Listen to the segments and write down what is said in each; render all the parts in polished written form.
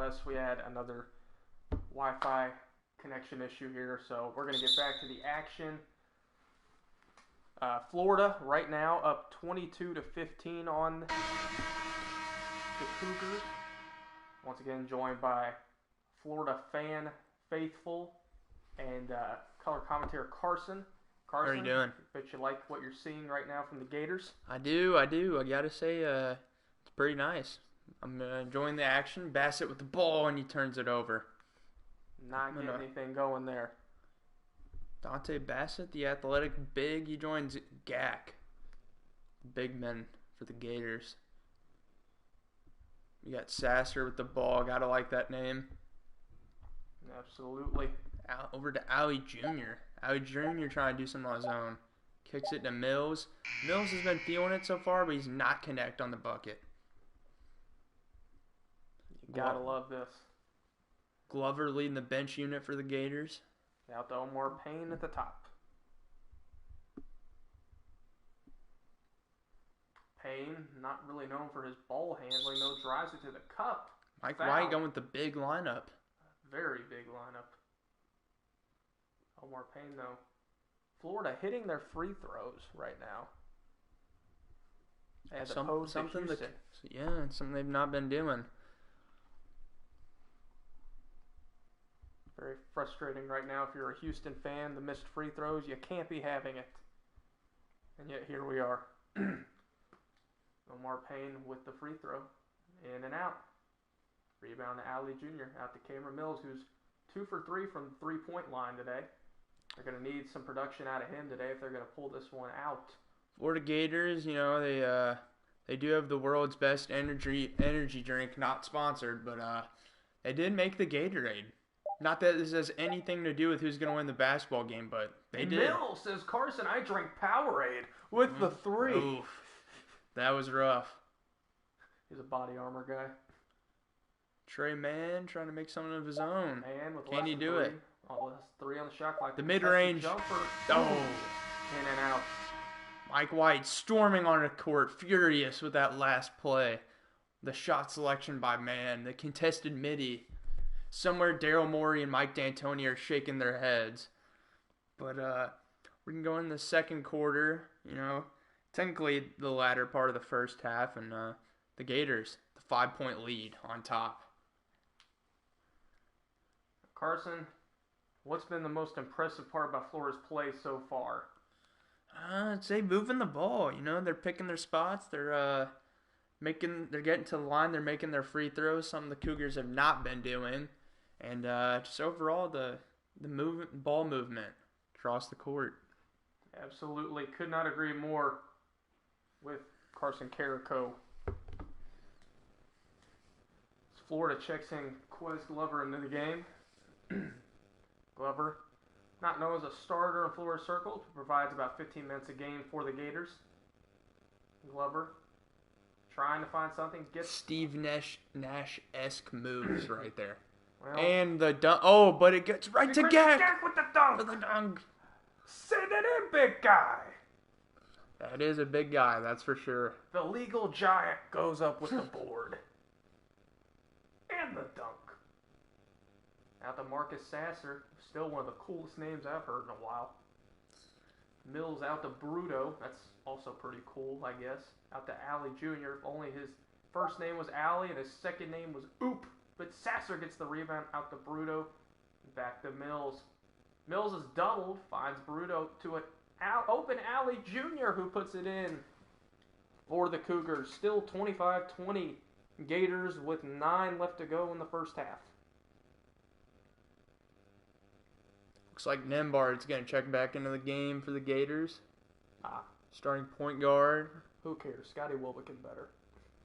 unless we had another Wi-Fi connection issue here. So we're going to get back to the action. Florida right now up 22-15 on the Cougars. Once again, joined by Florida fan faithful and color commentator Carson. Carson, how are you doing? Bet you like what you're seeing right now from the Gators. I do. I gotta say, it's pretty nice. I'm enjoying the action. Bassett with the ball, and he turns it over. Not getting anything going there. Dante Bassett, the athletic big, he joins GAC. Big men for the Gators. You got Sasser with the ball. Gotta like that name. Absolutely. Over to Allie Jr. Allie Jr. trying to do something on his own. Kicks it to Mills. Mills has been feeling it so far, but he's not connect on the bucket. You gotta love this. Glover leading the bench unit for the Gators. Out to Omar Payne at the top. Payne, not really known for his ball handling, though, drives it to the cup. Mike White going with the big lineup. Very big lineup. Omar Payne, though. Florida hitting their free throws right now. As opposed to Houston. Something they've not been doing. Very frustrating right now if you're a Houston fan. The missed free throws, you can't be having it. And yet here we are. Omar Payne with the free throw. In and out. Rebound to Allie Jr. Out to Cameron Mills, who's 2 for 3 from the three-point line today. They're going to need some production out of him today if they're going to pull this one out. Florida Gators, they do have the world's best energy drink, not sponsored, but they did make the Gatorade. Not that this has anything to do with who's going to win the basketball game, but they did. Mills says, Carson, I drank Powerade with the 3. Oof. That was rough. He's a body armor guy. Trey Mann trying to make something of his own. Can he do it? Oh, that's 3 on the shot clock. The mid-range. Jumper. Oh. In and out. Mike White storming on the court, furious with that last play. The shot selection by Mann. The contested midi. Somewhere Daryl Morey and Mike D'Antoni are shaking their heads. But we can go in the second quarter, technically the latter part of the first half, and the Gators, the 5-point lead on top. Carson, what's been the most impressive part about Florida's play so far? I'd say moving the ball. They're picking their spots. They're getting to the line. They're making their free throws, something the Cougars have not been doing. And just overall, the ball movement across the court. Absolutely. Could not agree more with Carson Carrico. Florida checks in Quez Glover into the game. Glover, not known as a starter in Florida circles, provides about 15 minutes a game for the Gators. Glover, trying to find something. Steve Nash-esque moves right there. Well, and the dunk. Oh, but it gets right to Gak. With the dunk. Send it in, big guy. That is a big guy, that's for sure. The legal giant goes up with the board. And the dunk. Out to Marcus Sasser. Still one of the coolest names I've heard in a while. Mills out to Bruto. That's also pretty cool, I guess. Out to Allie Jr. If only his first name was Allie and his second name was Oop. But Sasser gets the rebound out to Bruto. Back to Mills. Mills is doubled. Finds Bruto to an open Allie Jr. who puts it in for the Cougars. Still 25-20 Gators with 9 left to go in the first half. Looks like Nembhard's going to check back into the game for the Gators. Starting point guard. Who cares? Scotty Wilbekin better.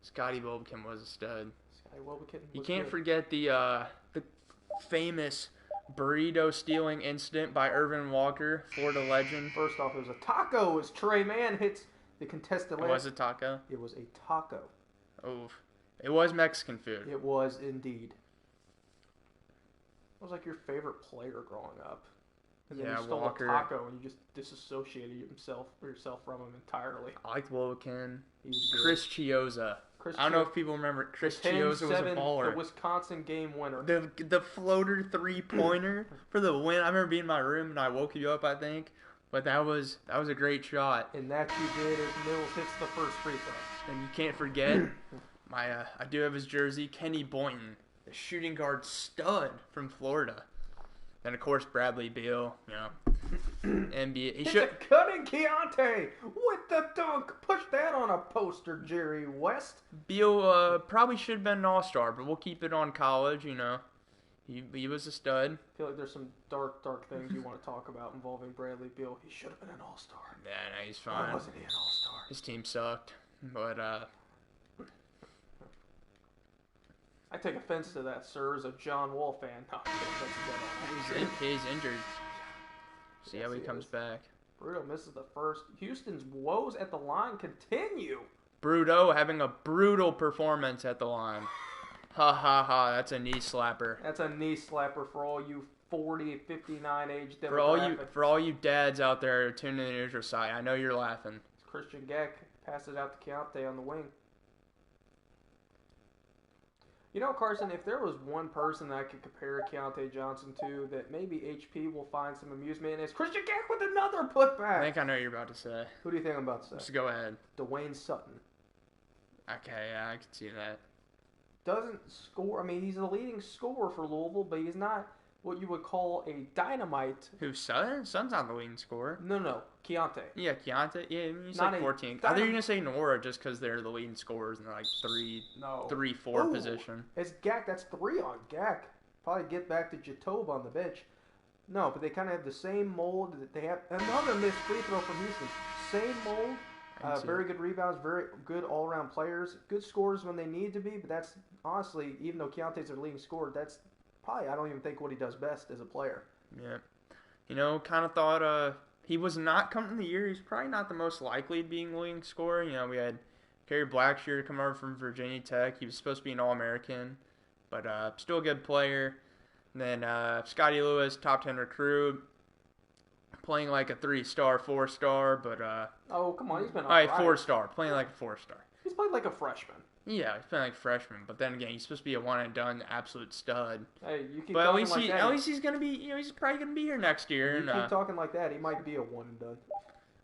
Scotty Wilbekin was a stud. Scotty Wilbekin was You can't good. forget the famous burrito stealing incident by Irvin Walker, Florida legend. First off, it was a taco as Trey Mann hits the contested It was a taco? It was a taco. Oh, it was Mexican food. It was indeed. What was like your favorite player growing up? And then you stole Walker. a taco and you just disassociated yourself from him entirely. I liked Wilbekin. He was good. Chris Chiozza. I don't know if people remember. Chris Chioza was a baller. The Wisconsin game winner. The floater 3-pointer for the win. I remember being in my room and I woke you up, I think. But that was a great shot. And that you did as Mills hits the first free throw. And you can't forget I do have his jersey, Kenny Boynton, the shooting guard stud from Florida. And of course Bradley Beal, NBA. It's a cutting Keontae with the dunk. Push that on a poster, Jerry West. Beal probably should have been an all-star, but we'll keep it on college. He was a stud. I feel like there's some dark things you want to talk about involving Bradley Beal. He should have been an all-star. Yeah, no, he's fine. Why wasn't he an all-star? His team sucked, but I take offense to that, sir, as a John Wall fan. No, he's injured. See how he comes back. Bruto misses the first. Houston's woes at the line continue. Bruto having a brutal performance at the line. Ha ha ha, that's a knee slapper. That's a knee slapper for all you 40, 59 age demographic. For all you dads out there tuning in the neutral side, I know you're laughing. Christian Gek passes out to Keontae on the wing. Carson, if there was one person that I could compare Keontae Johnson to that maybe HP will find some amusement in, is Christian Gek with another putback. I think I know what you're about to say. Who do you think I'm about to say? Just go ahead. Dwayne Sutton. Okay, yeah, I can see that. Doesn't score. I mean, he's the leading scorer for Louisville, but he's not what you would call a dynamite. Who, Sutton? Sutton's not the leading scorer. No. Keontae. Yeah, Keontae. Yeah, he's not like 14. I thought you were going to say Nora just because they're the leading scorers in like 3-4 position. It's Gak. That's 3 on Gak. Probably get back to Jatobe on the bench. No, but they kind of have the same mold. That they have another missed free throw from Houston. Same mold. Very good rebounds. Very good all-around players. Good scorers when they need to be. But that's honestly, even though Keontae's their leading scorer, that's probably, I don't even think what he does best as a player. Yeah. Kind of thought he was not coming in the year. He's probably not the most likely being leading scorer. We had Kerry Blackshear come over from Virginia Tech. He was supposed to be an All-American, but still a good player. And then Scotty Lewis, top 10 recruit, playing like a 3-star, 4-star, but oh, come on, he's been all right, 4-star, playing like a 4-star. He's played like a freshman. Yeah, he's playing like a freshman, but then again, he's supposed to be a one-and-done absolute stud. Hey, you keep but talking like that. At least he's gonna be, he's probably gonna be here next year. You keep talking like that, he might be a one-and-done.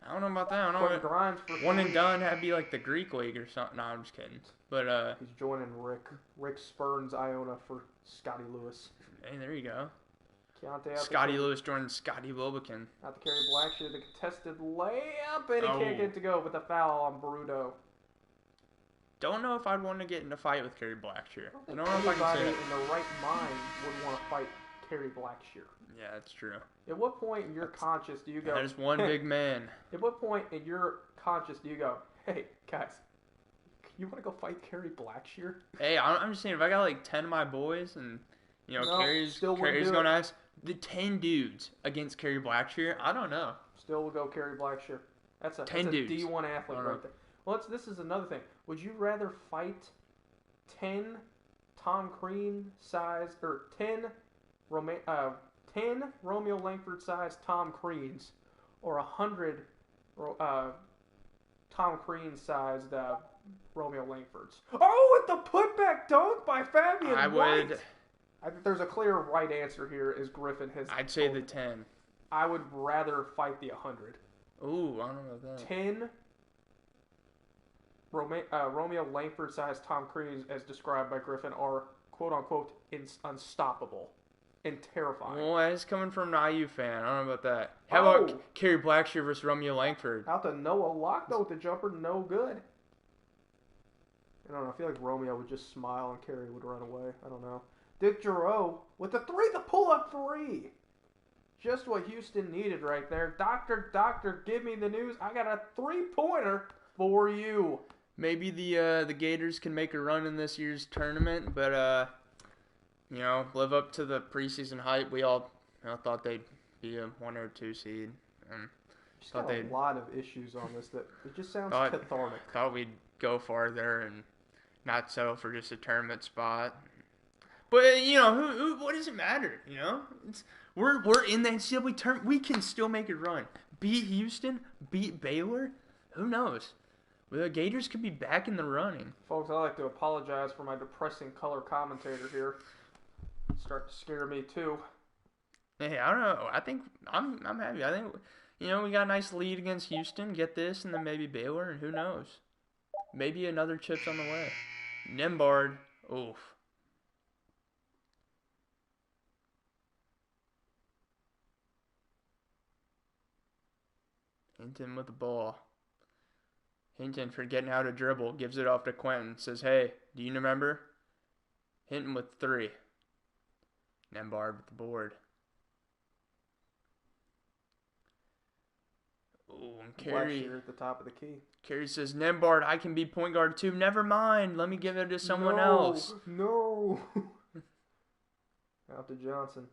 I don't know about that. I don't know. Grimes for one and done had to be like the Greek league or something. No, I'm just kidding. But he's joining Rick Spurns Iona for Scotty Lewis. Hey, there you go. Keontae Scotty Lewis joining Scotty Wilbekin. Out to Kerry Blackshear, the contested layup, and he can't get it to go with a foul on Bruto. Don't know if I'd want to get in a fight with Kerry Blackshear. I don't know if anybody in the right mind would want to fight Kerry Blackshear. Yeah, that's true. At what point in your conscience do you go... There's one big man. At what point in your conscience do you go, hey, guys, you want to go fight Kerry Blackshear? Hey, I'm just saying, if I got like 10 of my boys and, Kerry's going to ask the 10 dudes against Kerry Blackshear, I don't know. Still will go Kerry Blackshear. That's a D1 athlete right there. Well, this is another thing. Would you rather fight 10 Tom Crean size, or 10 Romeo Langford size Tom Creans, or 100 Tom Crean sized Romeo Langfords? Oh, with the putback dunk by Fabian White. I think there's a clear right answer here, as Griffin has. I'd say the 10. I would rather fight the 100. Ooh, I don't know about that. 10 Romeo Langford-sized Tom Crean, as described by Griffin, are quote-unquote unstoppable and terrifying. Well, that's coming from an IU fan. I don't know about that. How about Kerry Blackshear versus Romeo Langford? Out to Noah Locke, though, with the jumper, no good. I don't know. I feel like Romeo would just smile and Kerry would run away. I don't know. Dick Giroux with the pull-up three. Just what Houston needed right there. Doctor, give me the news. I got a three-pointer for you. Maybe the Gators can make a run in this year's tournament, but live up to the preseason hype. We all thought they'd be a 1 or 2 seed. Just got a lot of issues on this that it just sounds cathartic. Thought we'd go farther and not settle for just a tournament spot. But what does it matter? We're in the NCAA tournament. We can still make a run. Beat Houston, beat Baylor. Who knows? The Gators could be back in the running. Folks, I'd like to apologize for my depressing color commentator here. Start to scare me too. Hey, I don't know. I think I'm happy. I think we got a nice lead against Houston. Get this, and then maybe Baylor, and who knows? Maybe another chip's on the way. Nembard. Oof. Hinton with the ball. Hinton forgetting how to dribble. Gives it off to Quentin. Says, hey, do you remember? Hinton with 3. Nembard with the board. Ooh, and Carey Blackshear at the top of the key. Carey says, Nembard, I can be point guard too. Never mind. Let me give it to someone else. No. Out to Johnson.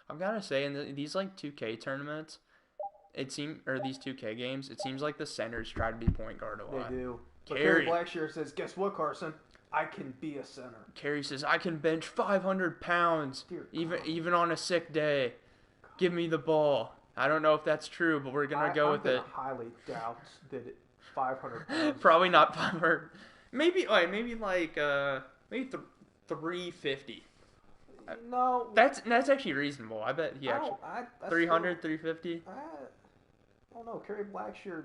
I've got to say, in these 2K tournaments, these 2K games, it seems like the centers try to be point guard a lot. They do. But Carey Blackshear says, guess what, Carson? I can be a center. Carey says, I can bench 500 pounds, even on a sick day. Give me the ball. I don't know if that's true, but we're going to go with it. I highly doubt that 500 pounds. Probably not 500. Maybe 350. No. That's actually reasonable. I bet he actually 300, 350. I don't know. Kerry Blackshear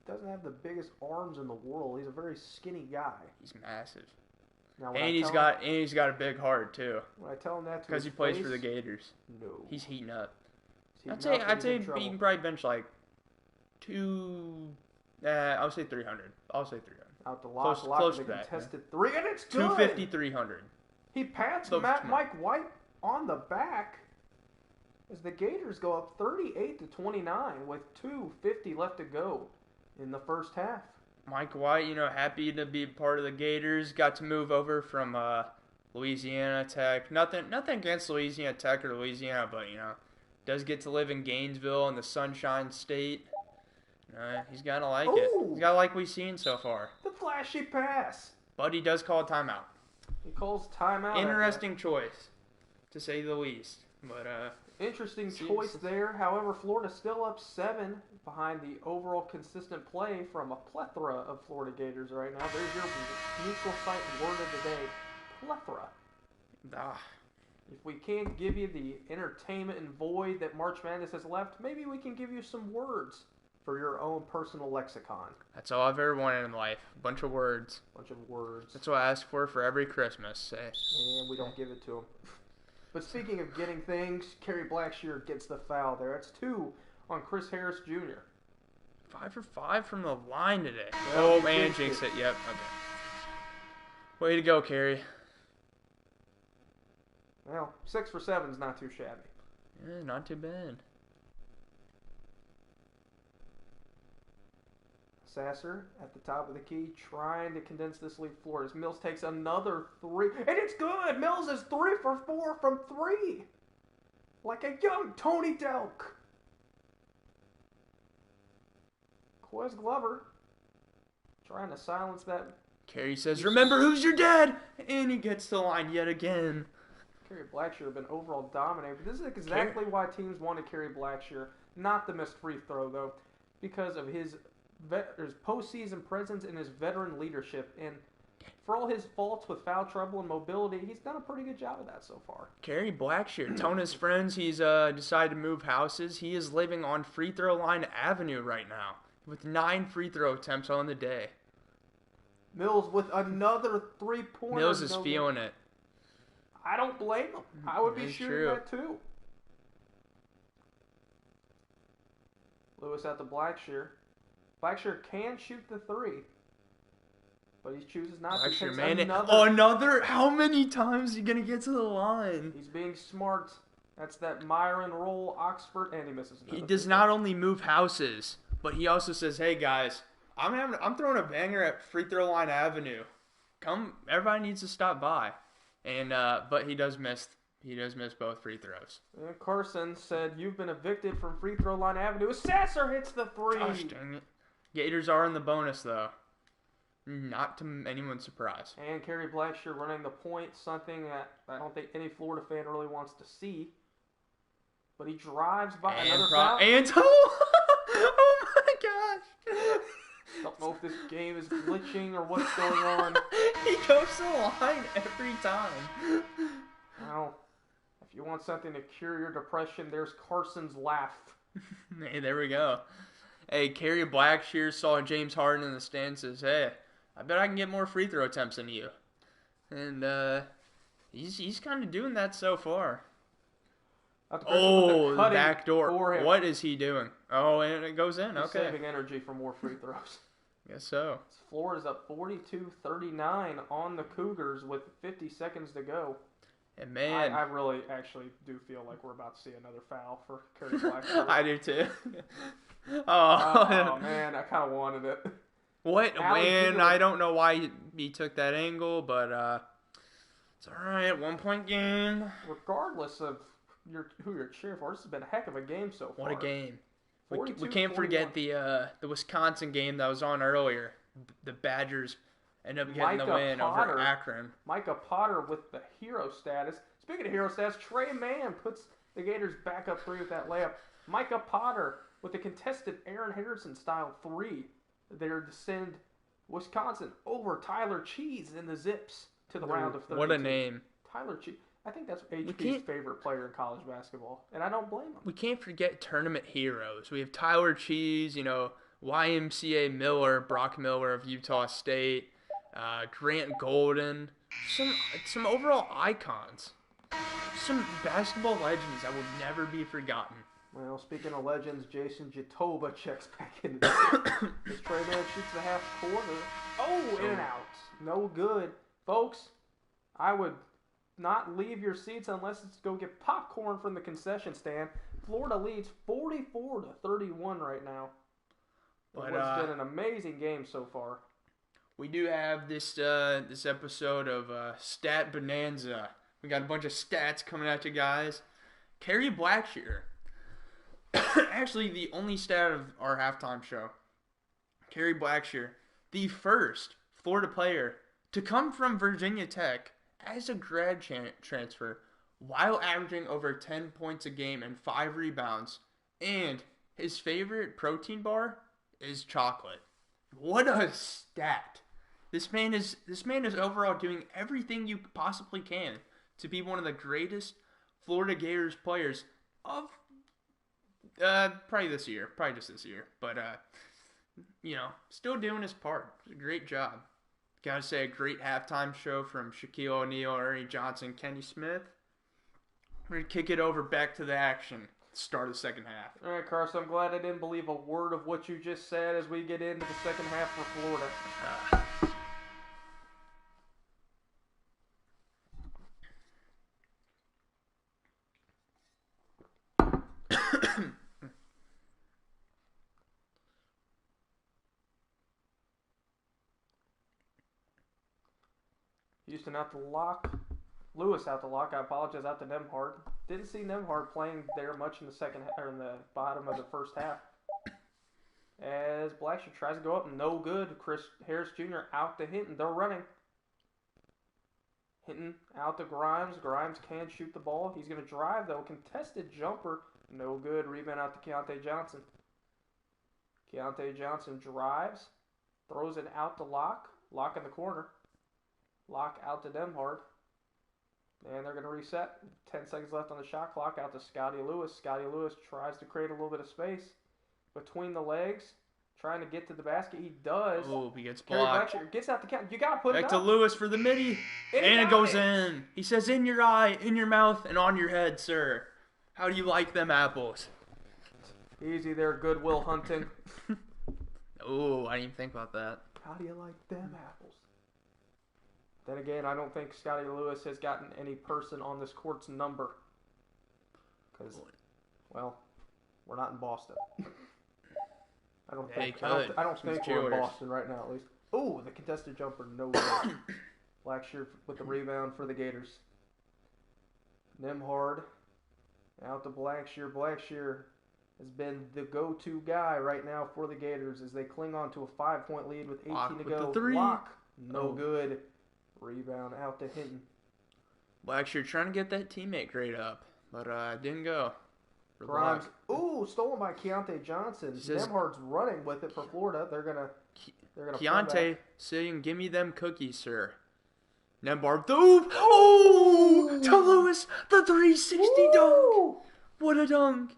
doesn't have the biggest arms in the world. He's a very skinny guy. He's massive. Now, And he's got a big heart too. When I tell him that because he plays for the Gators. No. He's heating up. I'd say he can probably bench I would say 300. I'll say 300. Out the lock, close to the to that, contested 3, and it's good. 250, 300. He pats Mike White on the back as the Gators go up 38-29 with 2:50 left to go in the first half. Mike White, happy to be part of the Gators. Got to move over from Louisiana Tech. Nothing against Louisiana Tech or Louisiana, but does get to live in Gainesville in the Sunshine State. He's gotta like it. He's gotta like what we've seen so far. The flashy pass. But he does call a timeout. He calls timeout. Interesting choice, to say the least. But interesting choice there. However, Florida still up 7 behind the overall consistent play from a plethora of Florida Gators right now. There's your neutral site word of the day: plethora. If we can't give you the entertainment and void that March Madness has left, maybe we can give you some words for your own personal lexicon. That's all I've ever wanted in life. A bunch of words. That's what I ask for every Christmas. And we don't give it to them. But speaking of getting things, Kerry Blackshear gets the foul there. That's 2 on Chris Harris Jr. 5 for 5 from the line today. Well, and jinx it. Yep. Okay. Way to go, Kerry. Well, 6 for 7 is not too shabby. Yeah, not too bad. Sasser at the top of the key, trying to condense this lead. Flores. Mills takes another 3, and it's good. Mills is 3 for 4 from 3, like a young Tony Delk. Quez Glover trying to silence that. Kerry says, "Remember who's your dad," and he gets the line yet again. Kerry Blackshear have been overall dominated. This is exactly why teams wanted Kerry Blackshear, not the missed free throw though, because of his postseason presence and his veteran leadership. And for all his faults with foul trouble and mobility, he's done a pretty good job of that so far. Kerry Blackshear, telling his friends he's decided to move houses. He is living on Free Throw Line Avenue right now with 9 free throw attempts on the day. Mills with another 3-pointer. Mills is feeling it. I don't blame him. I would be shooting that too. Lewis out to Blackshear. Blackshear can shoot the 3, but he chooses not to. Blackshear, man, another. How many times is he gonna get to the line? He's being smart. That's that Myron roll, Oxford, and he misses. He does not only move houses, but he also says, "Hey guys, I'm throwing a banger at Free Throw Line Avenue. Come, everybody needs to stop by." And but he does miss both free throws. And Carson said, "You've been evicted from Free Throw Line Avenue." Sasser hits the 3. Gosh dang it. Gators are in the bonus though. Not to anyone's surprise. And Kerry Blackshear running the point, something that I don't think any Florida fan really wants to see. But he drives by another foul. And oh my gosh. Don't know if this game is glitching or what's going on. He goes to the line every time. Well, if you want something to cure your depression, there's Carson's laugh. Hey, there we go. Hey, Kerry Blackshear saw James Harden in the stands and says, hey, I bet I can get more free throw attempts than you. And he's kind of doing that so far. Oh, the back door. What is he doing? Oh, and it goes in. He's okay. Saving energy for more free throws. Guess so. Florida's up 42-39 on the Cougars with 50 seconds to go. And man, I really actually do feel like we're about to see another foul for Kerry Blackshear. I do too. Oh man, I kind of wanted it. What? Man, I don't know why he took that angle, but it's all right. 1 point game. Regardless of who you're cheering for, this has been a heck of a game so far. What a game! We can't forget the Wisconsin game that was on earlier. The Badgers end up getting the win over Akron. Micah Potter with the hero status. Speaking of hero status, Trey Mann puts the Gators back up 3 with that layup. Micah Potter with the contested Aaron Harrison style 3. They're to send Wisconsin over Tyler Cheese in the Zips to the round of 32. What a name. Tyler Cheese. I think that's HP's favorite player in college basketball, and I don't blame him. We can't forget tournament heroes. We have Tyler Cheese, YMCA Miller, Brock Miller of Utah State, Grant Golden, some overall icons, some basketball legends that will never be forgotten. Well, speaking of legends, Jason Jitoba checks back in. This Trey Mann shoots the half quarter. Oh, in and out. No good. Folks, I would not leave your seats unless it's go get popcorn from the concession stand. Florida leads 44-31 right now. But it's been an amazing game so far. We do have this episode of Stat Bonanza. We got a bunch of stats coming at you guys. Kerry Blackshear. Actually, the only stat of our halftime show. Kerry Blackshear, the first Florida player to come from Virginia Tech as a grad transfer while averaging over 10 points a game and 5 rebounds. And his favorite protein bar is chocolate. What a stat. This man is overall doing everything you possibly can to be one of the greatest Florida Gators players of probably just this year. But still doing his part. It's a great job. Gotta say, a great halftime show from Shaquille O'Neal, Ernie Johnson, Kenny Smith. We're gonna kick it over back to the action. Start of the second half. All right, Carson, I'm glad I didn't believe a word of what you just said as we get into the second half for Florida. Houston out the lock. Lewis out the lock. I apologize, out to Nemhard. Didn't see Nemhard playing there much in the in the bottom of the first half. As Blackshear tries to go up, no good. Chris Harris Jr. out to Hinton. They're running. Hinton out to Grimes. Grimes can shoot the ball. He's going to drive though. Contested jumper. No good. Rebound out to Keontae Johnson. Keontae Johnson drives. Throws it out to Locke. Locke in the corner. Locke out to Nemhard. And they're going to reset. 10 seconds left on the shot clock. Out to Scotty Lewis. Scotty Lewis tries to create a little bit of space between the legs. Trying to get to the basket. He does. Oh, he gets blocked. Gets out the count. You got to put it up. Back to Lewis for the midi. And it goes in. He says, in your eye, in your mouth, and on your head, sir. How do you like them apples? Easy there, Goodwill Hunting. Oh, I didn't even think about that. How do you like them apples? Then again, I don't think Scotty Lewis has gotten any person on this court's number. Because, well, we're not in Boston. I don't think we're in Boston right now, at least. Oh, the contested jumper, no good. Blackshear with the rebound for the Gators. Nemhard out to Blackshear. Blackshear has been the go-to guy right now for the Gators as they cling on to a 5-point lead with 18 to go. Lock, no good. Rebound out to Hinton. Blackshear trying to get that teammate grade up, but didn't go. Grimes. Ooh, stolen by Keontae Johnson. Nemhard's running with it for Florida. They're going to They're going to pull Keontae back. saying, "Give me them cookies, sir." Nembar, oh, to Lewis, the 360 dunk. What a dunk!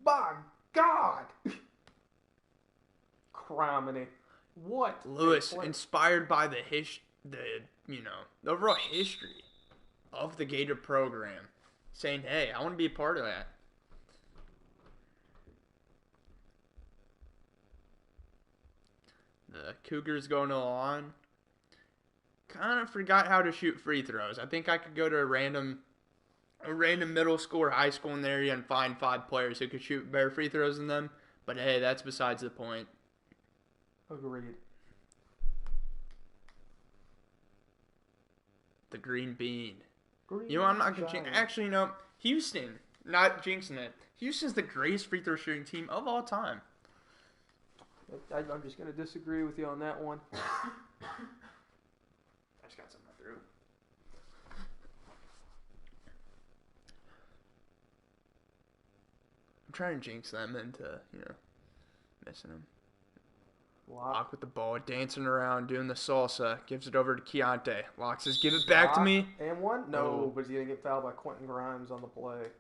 My God, criminy! What Lewis, inspired by the overall history of the Gator program, saying, "Hey, I want to be a part of that." The Cougars going to the line. Kind of forgot how to shoot free throws. I think I could go to a random middle school or high school in the area and find 5 players who could shoot better free throws than them. But hey, that's besides the point. Agreed. The green bean. Green I'm not going to giant. Actually, no. Houston. Not jinxing it. Houston's the greatest free throw shooting team of all time. I'm just going to disagree with you on that one. I just got something through. I'm trying to jinx them into, missing them. Locke with the ball, dancing around, doing the salsa. Gives it over to Keontae. Locke says, "Give it back to me." And one? No, but he's going to get fouled by Quentin Grimes on the play.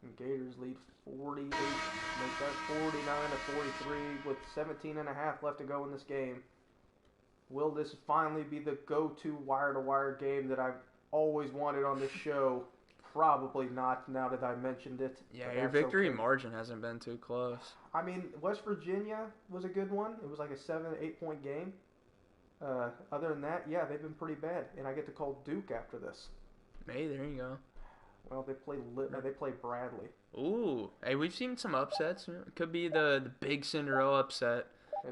And Gators lead 48. Make that 49-43 with 17 and a half left to go in this game. Will this finally be the go-to wire-to-wire game that I've always wanted on this show? Probably not, now that I mentioned it. Yeah, your victory margin hasn't been too close. I mean, West Virginia was a good one. It was like a 7-8 point game. Other than that, yeah, they've been pretty bad. And I get to call Duke after this. Hey, there you go. Well, they play Bradley. Ooh, hey, we've seen some upsets. It could be the big Cinderella upset.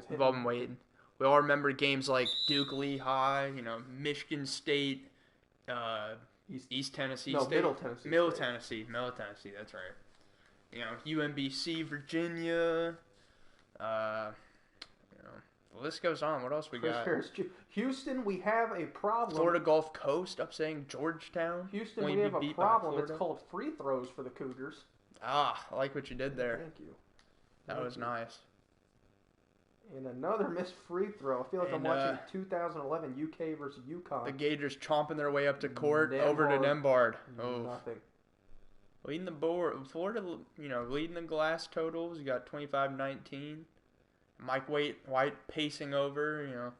We've all been waiting. We all remember games like Duke Lehigh, Michigan State, East Tennessee State. Middle Tennessee. Middle Tennessee, that's right. UMBC, Virginia. The list goes on. What else we got? Houston, we have a problem. Florida Gulf Coast upsetting Georgetown. Houston, we have a problem. It's called free throws for the Cougars. Ah, I like what you did there. Thank you. That was nice. And another missed free throw. I feel like I'm watching 2011 UK versus UConn. The Gators chomping their way up to court, over to Nembard. Oh. Nothing. Leading the board. Florida, leading the glass totals. You got 25-19. Mike White pacing over,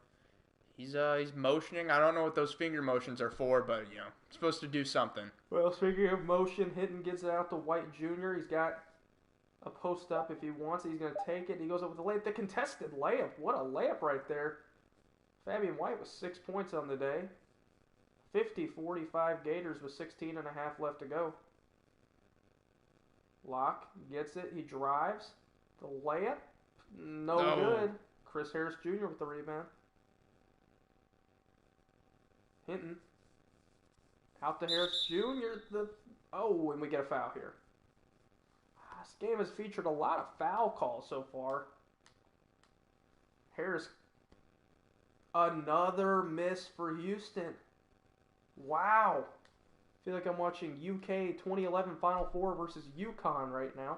He's motioning. I don't know what those finger motions are for, but, it's supposed to do something. Well, speaking of motion, Hinton gets it out to White Jr. He's got a post up if he wants it. He's going to take it. He goes up with the layup. The contested layup. What a layup right there. Fabian White with 6 points on the day. 50-45 Gators with 16 and a half left to go. Locke gets it. He drives. The layup. No good. Chris Harris Jr. with the rebound. Hinton. Out to Harris Jr. And we get a foul here. This game has featured a lot of foul calls so far. Harris. Another miss for Houston. Wow. I feel like I'm watching UK 2011 Final Four versus UConn right now.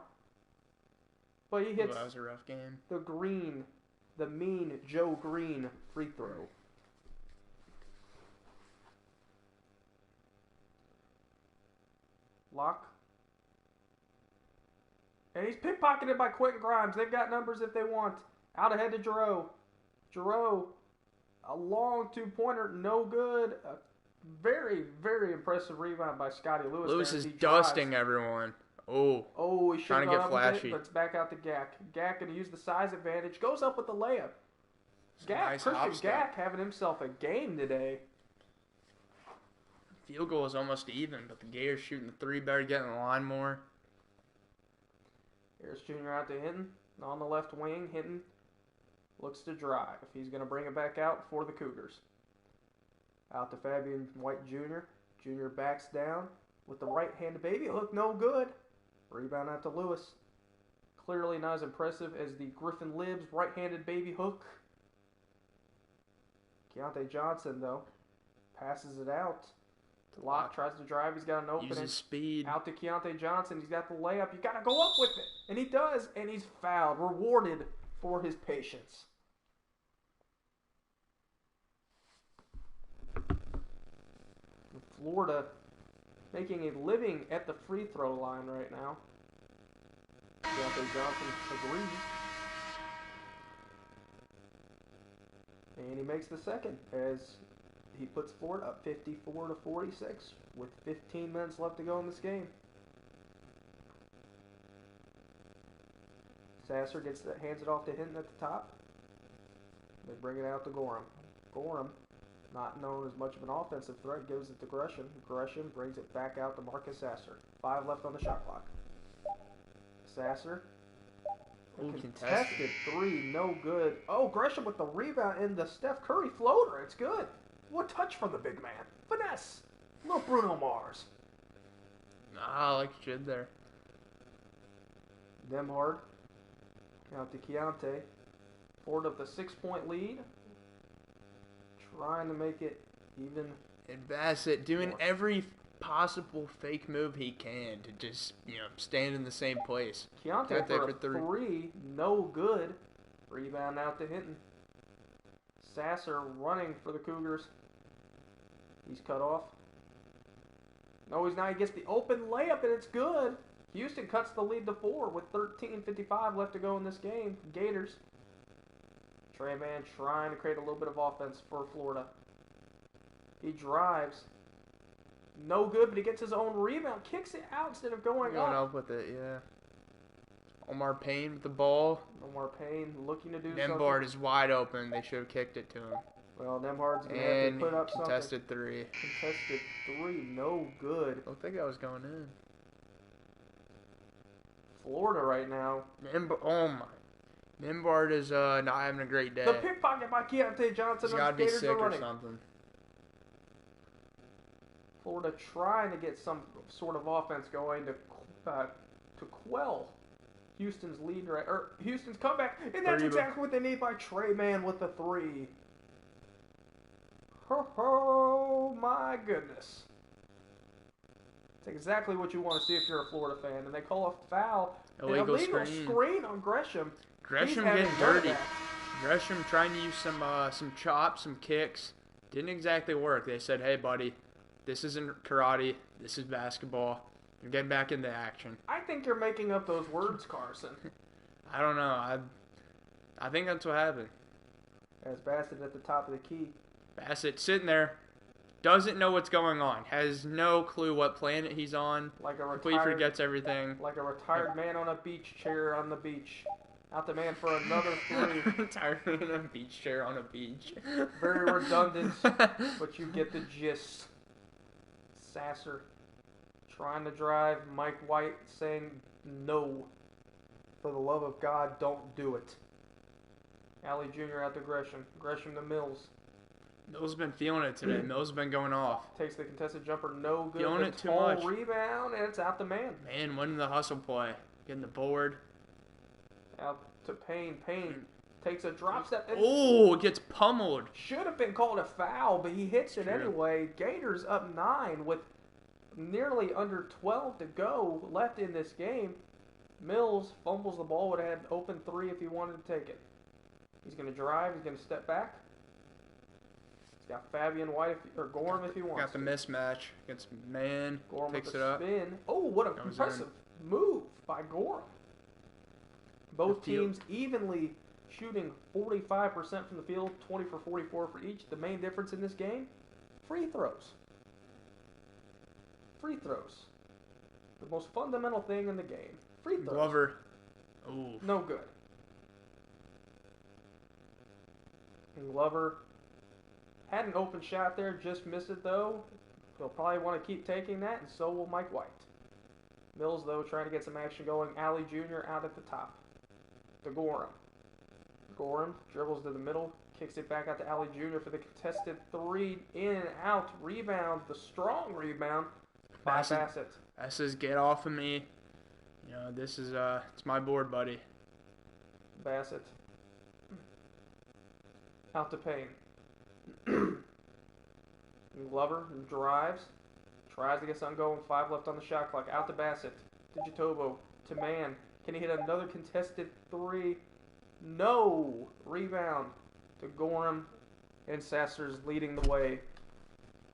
But he hits that was a rough game. The mean Joe Green free throw. Locke. And he's pickpocketed by Quentin Grimes. They've got numbers if they want. Out ahead to Giroux. Giroux, a long two-pointer, no good. A very, very impressive rebound by Scotty Lewis. Lewis is dusting everyone. Oh, he should trying to get flashy. But it's back out to Gak. Gak going to use the size advantage. Goes up with the layup. Christian Gak having himself a game today. Field goal is almost even, but the Gators shooting the three better, getting the line more. Harris Jr. out to Hinton. On the left wing, Hinton looks to drive. He's going to bring it back out for the Cougars. Out to Fabian White Jr. Jr. backs down with the right-handed baby hook. No good. Rebound out to Lewis. Clearly not as impressive as the Griffin Libs right-handed baby hook. Keontae Johnson, though, passes it out. Locke tries to drive. He's got an opening. Uses speed. Out to Keontae Johnson. He's got the layup. You got to go up with it. And he does. And he's fouled. Rewarded for his patience. Florida making a living at the free throw line right now. Deontay Johnson agrees. And he makes the second as he puts Florida up 54-46 with 15 minutes left to go in this game. Sasser hands it off to Hinton at the top. They bring it out to Gorham. Gorham, not known as much of an offensive threat, gives it to Gresham. Gresham brings it back out to Marcus Sasser. 5 left on the shot clock. Sasser. Contested three, no good. Oh, Gresham with the rebound and the Steph Curry floater. It's good. What touch from the big man. Finesse. Little Bruno Mars. I like Jid there. Demhard. Out to Keontae. Ford up the 6-point lead. Trying to make it even. And Bassett doing every possible fake move he can to just, stand in the same place. Keontae for a three, no good. Rebound out to Hinton. Sasser running for the Cougars. He's cut off. No, he's not. He gets the open layup, and it's good. Houston cuts the lead to 4 with 13:55 left to go in this game. Gators. Trey Mann trying to create a little bit of offense for Florida. He drives. No good, but he gets his own rebound. Kicks it out instead of going up with it, yeah. Omar Payne with the ball. Omar Payne looking to do something. Nembhard is wide open. They should have kicked it to him. Well, Nembhard's going to have to put up something. Contested three. Contested three, no good. I don't think that was going in. Florida right now. Oh my. Nembhard is not having a great day. The pickpocket by Keontae Johnson. He's got to be sick or something. Florida trying to get some sort of offense going to quell Houston's lead, or Houston's comeback, and that's exactly what they need by Trey Mann with the three. Oh my goodness! It's exactly what you want to see if you're a Florida fan. And they call a foul, illegal screen on Gresham. Gresham getting dirty. Gresham trying to use some chops, some kicks. Didn't exactly work. They said, "Hey, buddy, this isn't karate. This is basketball. You're getting back into action." I think you're making up those words, Carson. I don't know. I think that's what happened. As Bassett at the top of the key. Bassett sitting there, doesn't know what's going on. Has no clue what planet he's on. Completely forgets everything. Like a retired man on a beach chair on the beach. Out the man for another three. Retired man on a beach chair on a beach. Very redundant, but you get the gist. Sasser trying to drive. Mike White saying no. For the love of God, don't do it. Allie Jr. out to Gresham. Gresham to Mills. Mills has been feeling it today. Mills has been going off. Takes the contested jumper, no good. Feeling it too much. Rebound, and it's out to Mann. Mann winning the hustle play. Getting the board. Out to Payne. Payne takes a drop step. Oh, gets pummeled. Should have been called a foul, but he hits it anyway. Gators up 9 with nearly under 12 to go left in this game. Mills fumbles the ball. Would have had an open three if he wanted to take it. He's going to drive. He's going to step back. He's got Fabian White or Gorham if he wants. Got the mismatch against Mann. Gorham picks with it the up. Spin. Oh, what an impressive move by Gorham. Both teams evenly shooting 45% from the field, 20 for 44 for each. The main difference in this game, free throws. Free throws. The most fundamental thing in the game. Free throws. Glover. Ooh. No good. And Glover had an open shot there, just missed it though. He'll probably want to keep taking that, and so will Mike White. Mills, though, trying to get some action going. Allie Jr. out at the top. To Gorham. Gorham dribbles to the middle, kicks it back out to Allie Jr. for the contested three. In and out. Rebound. The strong rebound by Bassett. That says, get off of me. This is, it's my board, buddy. Bassett. Out to Payne. Glover drives. Tries to get something going. 5 left on the shot clock. Out to Bassett. To Jatobo. To Mann. Can he hit another contested three? No. Rebound to Gorham, and Sasser's leading the way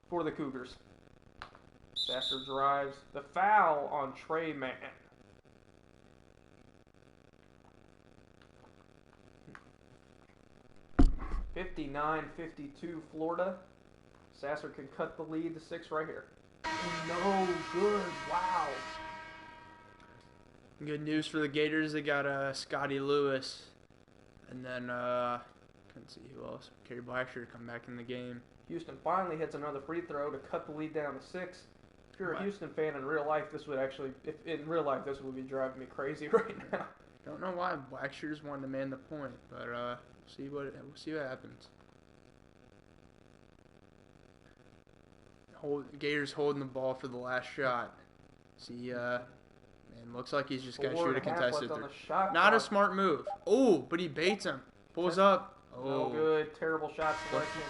for the Cougars. Sasser drives. The foul on Trey Mann. (59-52) Florida. Sasser can cut the lead to 6 right here. No good. Wow. Good news for the Gators. They got Scotty Lewis. And then, couldn't see who else. Kerry Blackshear come back in the game. Houston finally hits another free throw to cut the lead down to 6. If you're a Houston fan in real life, this would actually, this would be driving me crazy right now. Don't know why Blackshear's wanted to man the point, but we'll see what happens. Gators holding the ball for the last shot. See, man, looks like he's just gonna shoot a contested three. Not a smart move. Oh, but he baits him. Pulls up. Oh, no good. Terrible shot selection.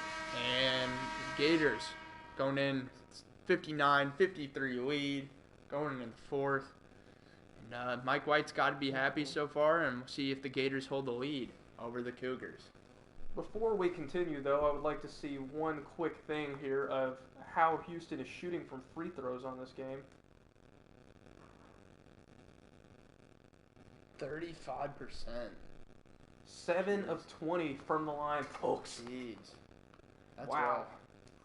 And Gators going in 59-53 lead, going into the fourth. And Mike White's got to be happy so far, and we'll see if the Gators hold the lead over the Cougars. Before we continue, though, I would like to see one quick thing here of how Houston is shooting from free throws on this game. 35%. 7 of 20 from the line, folks. Jeez. That's wow. Rough.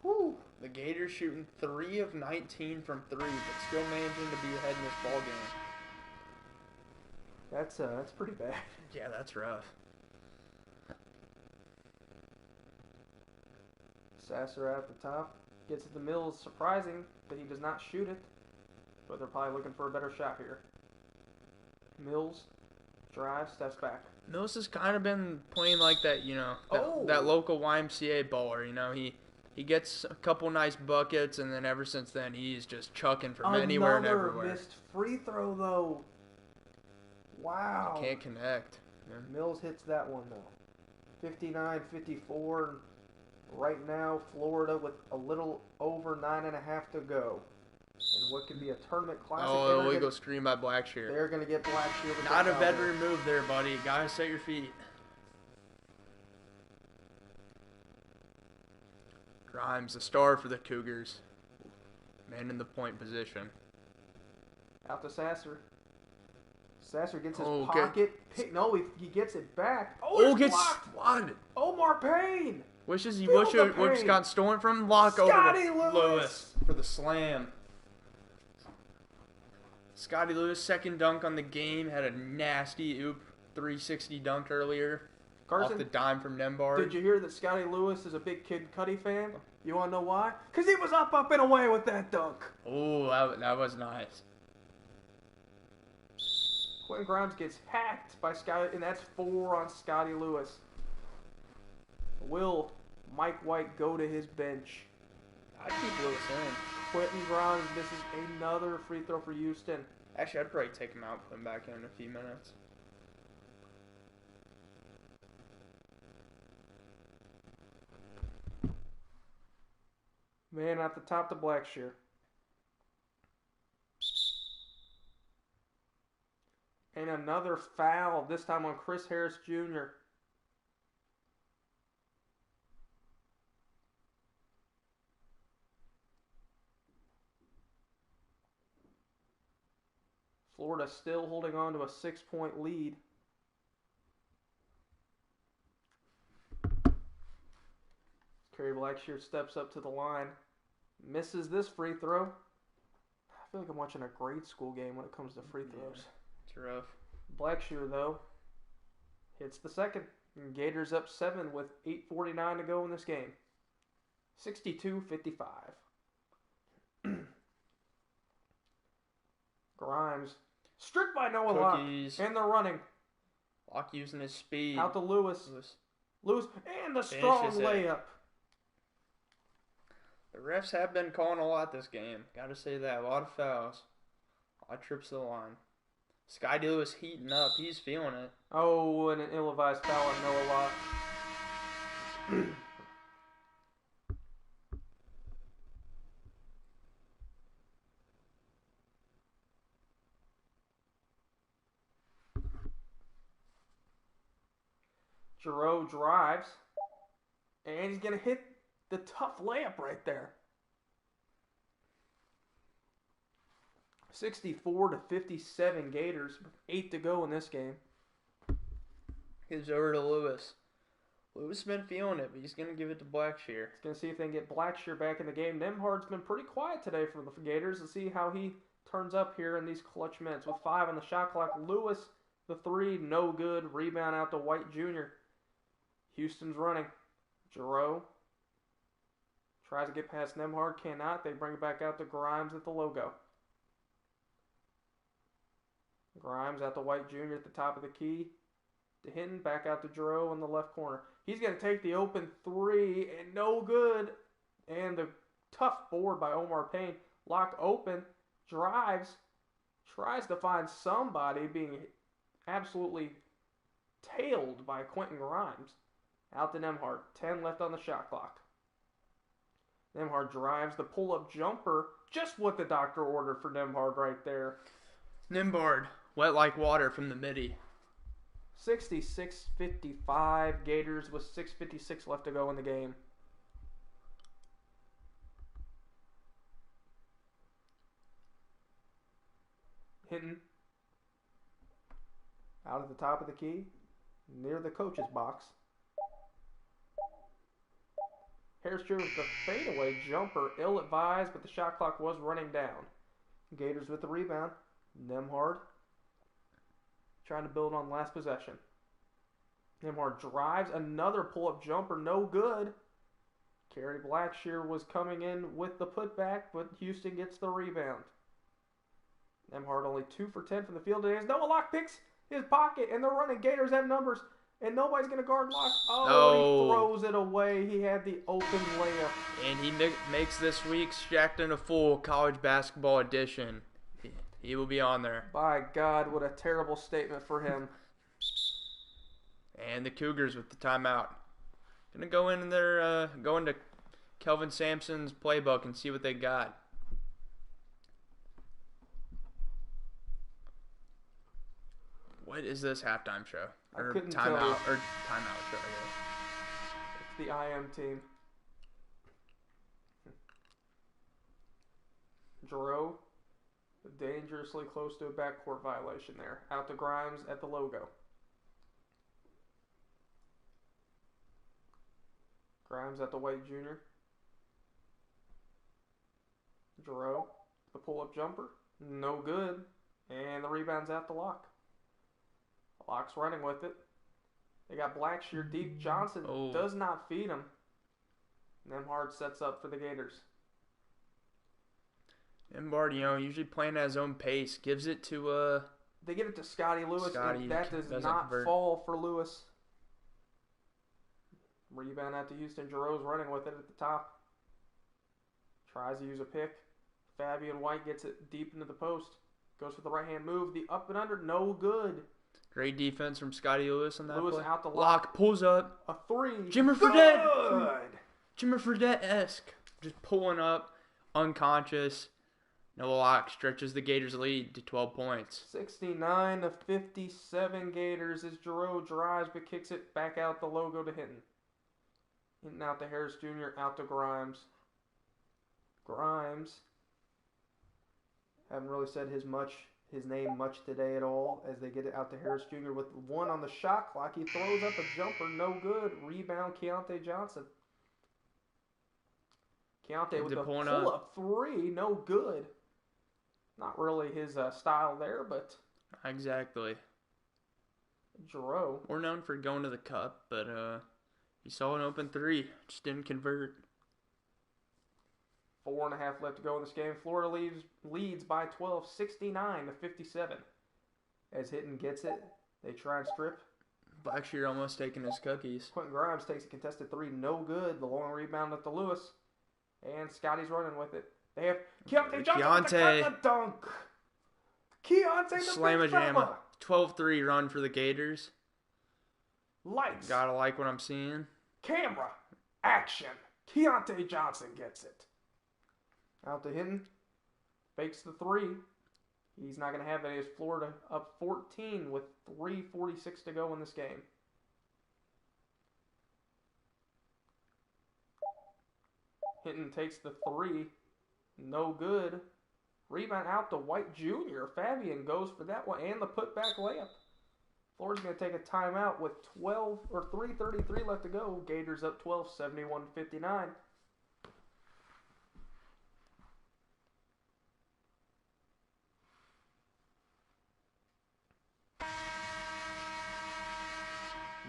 Whew. The Gators shooting 3 of 19 from 3, but still managing to be ahead in this ball game. That's pretty bad. Yeah, that's rough. Sasser at the top. Gets it to Mills. Surprising that he does not shoot it. But they're probably looking for a better shot here. Mills drives, steps back. Mills has kind of been playing like that, that local YMCA baller. He gets a couple nice buckets, and then ever since then, he's just chucking from anywhere and everywhere. Another missed free throw, though. Wow. Can't connect. Yeah. Mills hits that one, though. 59-54. Right now, Florida with a little over 9.5 to go. And what could be a tournament classic. Oh, illegal screen by Blackshear. They're going to get Blackshear. Not a veteran move there, buddy. Gotta set your feet. Grimes, the star for the Cougars. Man in the point position. Out to Sasser. Sasser gets his pocket. No, he gets it back. Oh, gets blocked. Omar Payne. Wishes he would have got stolen from. Lock Scotty over to Lewis for the slam. Scotty Lewis, second dunk on the game. Had a nasty 360 dunk earlier. Carson, off the dime from Nembhard. Did you hear that Scotty Lewis is a big Kid Cudi fan? You want to know why? Because he was up and away with that dunk. Oh, that was nice. Quentin Grimes gets hacked by Scotty, and that's 4 on Scotty Lewis. Will Mike White go to his bench? I'd keep Lewis in. Quentin Grimes misses another free throw for Houston. Actually, I'd probably take him out, put him back in a few minutes. Man at the top to Blackshear. And another foul, this time on Chris Harris Jr. Florida still holding on to a 6-point lead. Kerry Blackshear steps up to the line. Misses this free throw. I feel like I'm watching a grade school game when it comes to free throws. It's rough. Blackshear, though, hits the second. And Gators up 7 with 8:49 to go in this game. 62-55. Grimes. Stripped by Noah Locke. And they're running. Locke using his speed. Out to Lewis. Lewis. And the strong layup. The refs have been calling a lot this game. Gotta say that. A lot of fouls. A lot of trips to the line. Scotty Lewis heating up. He's feeling it. Oh, and an ill-advised foul on Noah Locke. Giroux drives. And he's going to hit the tough layup right there. 64-57 Gators. 8 to go in this game. Gives over to Lewis. Lewis has been feeling it, but he's going to give it to Blackshear. He's going to see if they can get Blackshear back in the game. Nemhard's been pretty quiet today for the Gators. Let's see how he turns up here in these clutch minutes. With 5 on the shot clock, Lewis, the 3, no good. Rebound out to White Jr. Houston's running. Giroux tries to get past Nemhard, cannot. They bring it back out to Grimes at the logo. Grimes out to White Jr. at the top of the key. To Hinton, back out to Giroux in the left corner. He's going to take the open 3, and no good. And the tough board by Omar Payne. Locked open, drives, tries to find somebody, being absolutely tailed by Quentin Grimes. Out to Nemhard. 10 left on the shot clock. Nemhard drives the pull-up jumper. Just what the doctor ordered for Nemhard right there. Nemhard, wet like water from the midi. 66-55 Gators with 6:56 left to go in the game. Hinton out at the top of the key, near the coach's box. Harris Jr. with the fadeaway jumper, ill-advised, but the shot clock was running down. Gators with the rebound. Nemhard trying to build on last possession. Nemhard drives, another pull-up jumper, no good. Kerry Blackshear was coming in with the putback, but Houston gets the rebound. Nemhard only 2 for 10 from the field today. As Noah Locke picks his pocket, and they're running. Gators have numbers, and nobody's going to guard Locke. Oh, he throws it away. He had the open layup. And he makes this week's Shacked a Fool college basketball edition. He will be on there. By God, what a terrible statement for him. And the Cougars with the timeout. Gonna go into Kelvin Sampson's playbook and see what they got. What is this halftime show? Or timeout show, I guess. It's the IM team. Giroux. Dangerously close to a backcourt violation there. Out to Grimes at the logo. Grimes at the White Jr. Giroux, the pull-up jumper. No good. And the rebound's out to Locke. Locke's running with it. They got Blackshear deep. Johnson does not feed him. Nemhard sets up for the Gators. Nemhard, usually playing at his own pace. Gives it to They give it to Scotty Lewis, and that does not fall for Lewis. Rebound out to Houston. Giroux's running with it at the top. Tries to use a pick. Fabian White gets it deep into the post. Goes for the right-hand move. The up and under, no good. Great defense from Scotty Lewis on that Lewis play. Out to Locke pulls up. A 3. Jimmer Fredette. Jimmer Fredette-esque. Just pulling up, unconscious. Noah Locke stretches the Gators' lead to 12 points. 69-57 Gators as Giroux drives but kicks it back out the logo to Hinton. Hinton out to Harris Jr., out to Grimes. Grimes haven't really said his name much today at all as they get it out to Harris Jr. with 1 on the shot clock. He throws up a jumper, no good. Rebound, Keontae Johnson. Keontae with the pull-up 3, no good. Not really his style there, but... Exactly. Giroux. We're known for going to the cup, but he saw an open 3. Just didn't convert. 4.5 left to go in this game. Florida leads by 12, 69-57. As Hinton gets it, they try and strip. Blackshear almost taking his cookies. Quentin Grimes takes a contested 3, no good. The long rebound at the Lewis. And Scotty's running with it. They have Keontae Johnson with the dunk. Keontae the Slam-a-jamma. 12-3 run for the Gators. Lights. Gotta like what I'm seeing. Camera. Action. Keontae Johnson gets it. Out to Hinton. Fakes the 3. He's not going to have it. It's Florida up 14 with 3:46 to go in this game. Hinton takes the three. No good. Rebound out to White Jr. Fabian goes for that one and the putback layup. Florida's going to take a timeout with 3:33 left to go. Gators up 12, 71-59.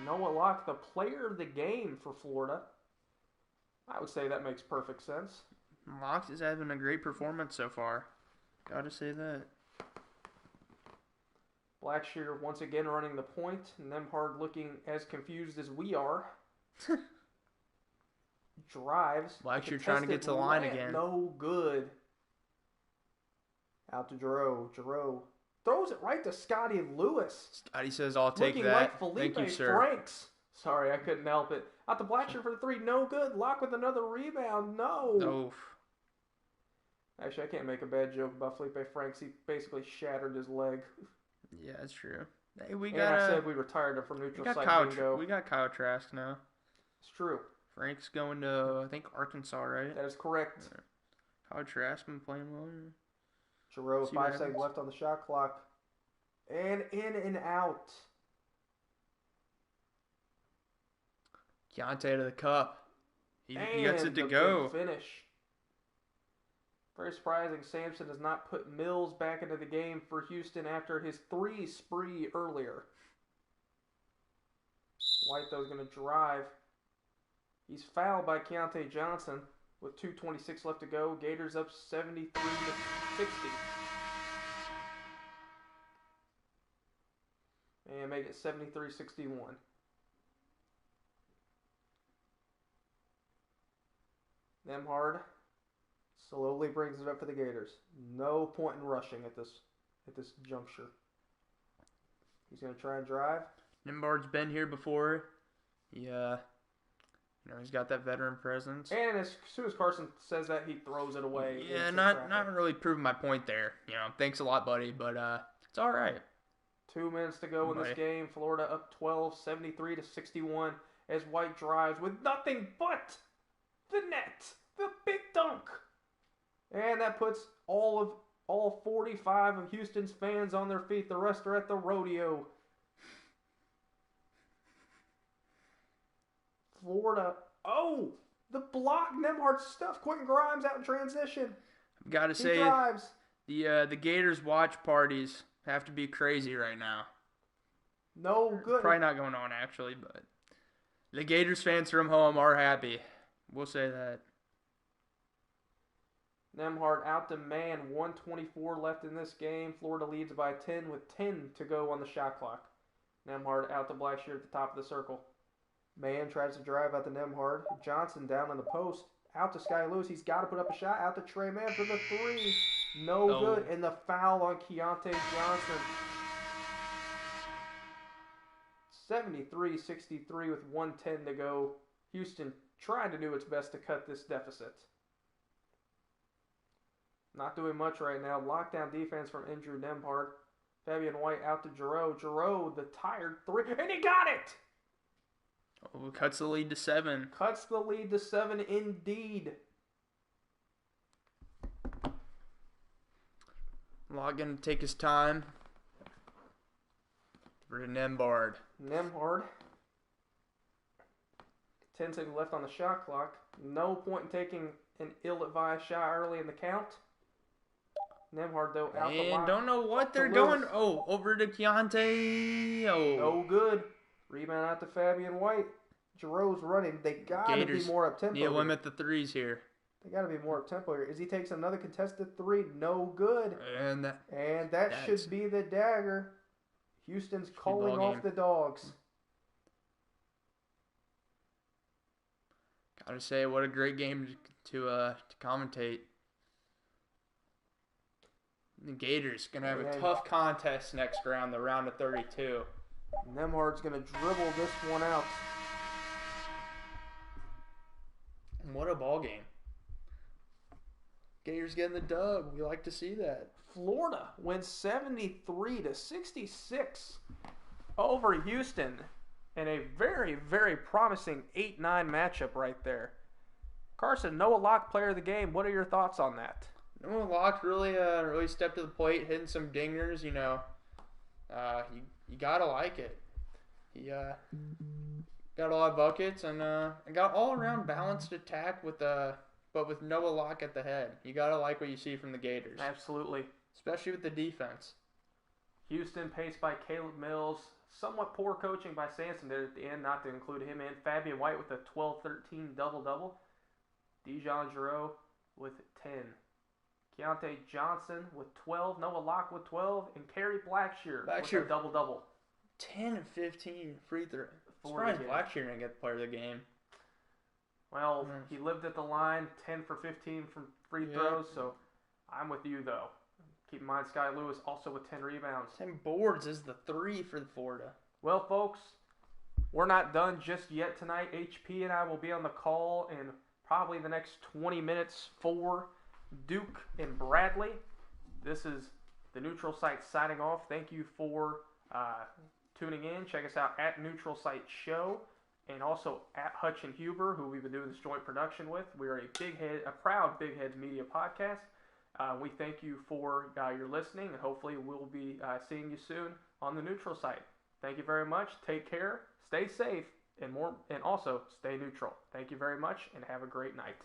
Noah Locke, the player of the game for Florida. I would say that makes perfect sense. Locke is having a great performance so far. Gotta say that. Blackshear once again running the point. Nembhard looking as confused as we are. Drives. Blackshear trying to get to the line again. No good. Out to Giroux. Giroux throws it right to Scotty Lewis. Scotty says, I'll take looking that. Like Felipe Thank you, sir. Franks. Sorry, I couldn't help it. Out to Blackshear for the three. No good. Locke with another rebound. No. Oof. Actually, I can't make a bad joke about Felipe Franks. He basically shattered his leg. Yeah, that's true. Hey, I said we retired him from neutral site bingo. We got Kyle Trask now. It's true. Frank's going to, I think, Arkansas, right? That is correct. Yeah. Kyle Trask been playing well. Giroux, 5 seconds left on the shot clock. And in and out. Keontae to the cup. He gets it to go. Finish. Very surprising, Sampson has not put Mills back into the game for Houston after his 3 spree earlier. White, though, is going to drive. He's fouled by Keontae Johnson with 2:26 left to go. Gators up 73-60. And make it 73-61. Nembhard slowly brings it up for the Gators. No point in rushing at this juncture. He's going to try and drive. Nembhard's been here before. He's got that veteran presence. And as soon as Carson says that, he throws it away. Yeah, not really proving my point there. Thanks a lot, buddy, but it's all right. 2 minutes to go in this game. Florida up 12, 73-61 as White drives with nothing but the net. The big dunk. And that puts all 45 of Houston's fans on their feet. The rest are at the rodeo. Florida. Oh, the block. Nembhard stuff. Quentin Grimes out in transition. I've got to say, drives. The Gators watch parties have to be crazy right now. No good. Probably not going on, actually, but the Gators fans from home are happy. We'll say that. Nembhard out to man. 1:24 left in this game. Florida leads by 10 with 10 to go on the shot clock. Nembhard out to Blackshear at the top of the circle. Man tries to drive out to Nembhard. Johnson down on the post. Out to Sky Lewis. He's got to put up a shot. Out to Trey Mann for the three. No good. And the foul on Keontae Johnson. 73-63 with 1:10 to go. Houston trying to do its best to cut this deficit. Not doing much right now. Lockdown defense from Andrew Nembhard. Fabian White out to Giroux. Giroux, the tired three. And he got it! Oh, cuts the lead to 7. Cuts the lead to 7 indeed. Locke going to take his time. For Nembhard. Nembhard. 10 seconds left on the shot clock. No point in taking an ill-advised shot early in the count. Nembhard, though, out the line. And don't know what they're going. Oh, over to Keontae. Oh. No good. Rebound out to Fabian White. Giroux's running. They got to be more up-tempo. Need to limit the threes here. They got to be more up-tempo here. As he takes another contested three. No good. And that should be the dagger. Houston's calling off the dogs. Gotta say, what a great game to commentate. The Gators gonna have a tough contest next round, the round of 32. Nembhard's gonna dribble this one out. What a ball game! Gators getting the dub. We like to see that. Florida wins 73-66 over Houston in a very, very promising 8-9 matchup right there. Carson, Noah Locke, player of the game. What are your thoughts on that? Noah Locke really stepped to the plate, hitting some dingers. You gotta like it. He got a lot of buckets and got all around balanced attack but with Noah Locke at the head. You gotta like what you see from the Gators. Absolutely. Especially with the defense. Houston paced by Caleb Mills. Somewhat poor coaching by Sanson there at the end, not to include him in. Fabian White with a 12-13 double-double. Dijon Giroux with 10. Keontae Johnson with 12. Noah Locke with 12. And Kerry Blackshear with a double-double. 10 and 15 free throw. Surprised Blackshear didn't get the player of the game. Well, he lived at the line, 10 for 15 from free throws, so I'm with you, though. Keep in mind, Sky Lewis also with 10 rebounds. 10 boards is the 3 for Florida. Well, folks, we're not done just yet tonight. HP and I will be on the call in probably the next 20 minutes for Duke and Bradley. This is the Neutral Site signing off. Thank you for tuning in. Check us out at Neutral Site Show and also at Hutch and Huber, who we've been doing this joint production with. We are a proud Big Heads Media podcast. We thank you for your listening, and hopefully we'll be seeing you soon on the Neutral Site. Thank you very much. Take care. Stay safe, and also stay neutral. Thank you very much, and have a great night.